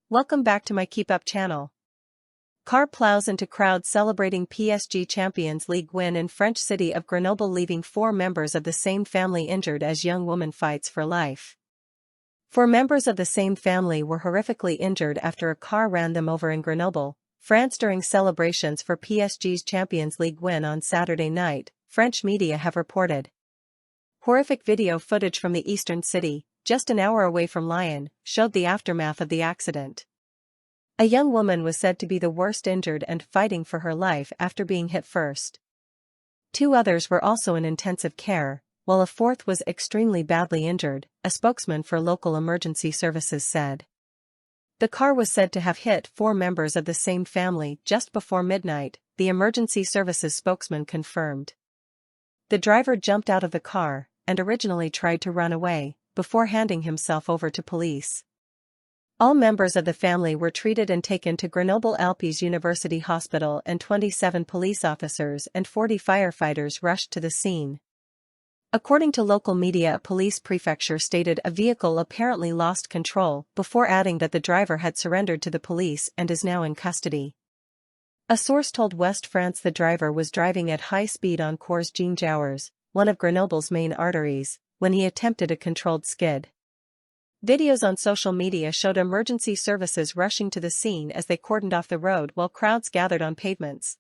Welcome back to my KEEPUP channel. Car ploughs into crowd celebrating PSG Champions League win in French city of Grenoble, leaving 4 members of the same family injured as young woman fights for life. 4 members of the same family were horrifically injured after a car ran them over in Grenoble, France during celebrations for PSG's Champions League win on Saturday night, French media have reported. Horrific video footage from the eastern city, just an hour away from Lyon, showed the aftermath of the accident. A young woman was said to be the worst injured and fighting for her life after being hit first. 2 others were also in intensive care, while a 4th was extremely badly injured, a spokesman for local emergency services said. The car was said to have hit 4 members of the same family just before midnight, the emergency services spokesman confirmed. The driver jumped out of the car and originally tried to run away, before handing himself over to police. All members of the family were treated and taken to Grenoble Alpes University Hospital, and 27 police officers and 40 firefighters rushed to the scene. According to local media, a police prefecture stated a vehicle apparently lost control, before adding that the driver had surrendered to the police and is now in custody. A source told West France the driver was driving at high speed on Cours Jean Jouars, one of Grenoble's main arteries, when he attempted a controlled skid. Videos on social media showed emergency services rushing to the scene as they cordoned off the road while crowds gathered on pavements.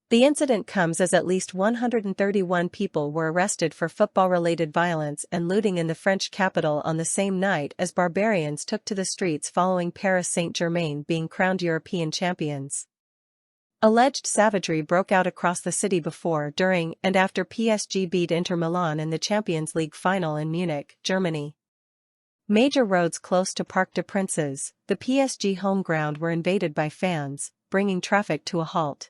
The incident comes as at least 131 people were arrested for football-related violence and looting in the French capital on the same night as barbarians took to the streets following Paris Saint-Germain being crowned European champions. Alleged savagery broke out across the city before, during, and after PSG beat Inter Milan in the Champions League final in Munich, Germany. Major roads close to Parc des Princes, the PSG home ground, were invaded by fans, bringing traffic to a halt.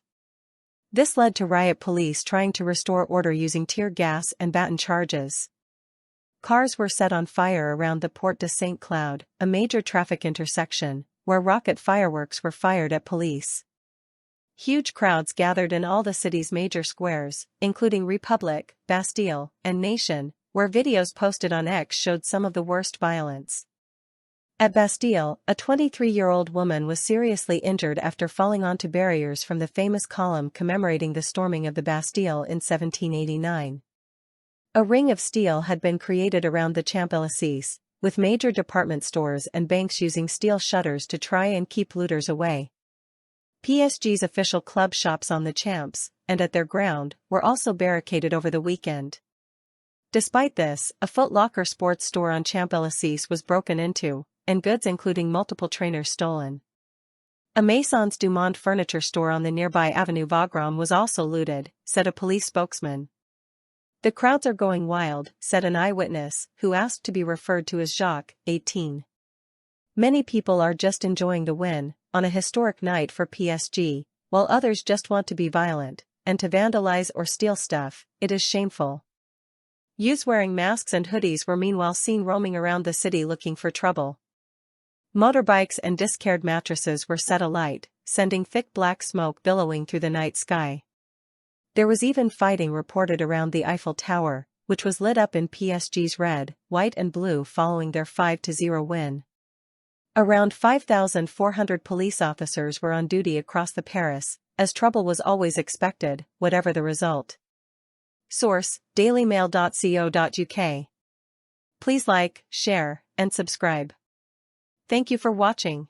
This led to riot police trying to restore order using tear gas and baton charges. Cars were set on fire around the Porte de Saint-Cloud, a major traffic intersection, where rocket fireworks were fired at police. Huge crowds gathered in all the city's major squares, including Republic, Bastille, and Nation, where videos posted on X showed some of the worst violence. At Bastille, a 23-year-old woman was seriously injured after falling onto barriers from the famous column commemorating the storming of the Bastille in 1789. A ring of steel had been created around the Champs-Élysées, with major department stores and banks using steel shutters to try and keep looters away. PSG's official club shops on the Champs, and at their ground, were also barricaded over the weekend. Despite this, a Foot Locker sports store on Champs-Élysées was broken into, and goods including multiple trainers stolen. A Maisons du Monde furniture store on the nearby Avenue Wagram was also looted, said a police spokesman. The crowds are going wild, said an eyewitness, who asked to be referred to as Jacques, 18. Many people are just enjoying the win, on a historic night for PSG, while others just want to be violent, and to vandalize or steal stuff. It is shameful. Youths wearing masks and hoodies were meanwhile seen roaming around the city looking for trouble. Motorbikes and discarded mattresses were set alight, sending thick black smoke billowing through the night sky. There was even fighting reported around the Eiffel Tower, which was lit up in PSG's red, white and blue following their 5-0 win. Around 5,400 police officers were on duty across the Paris, as trouble was always expected, whatever the result. Source: dailymail.co.uk. Please like, share, and subscribe. Thank you for watching.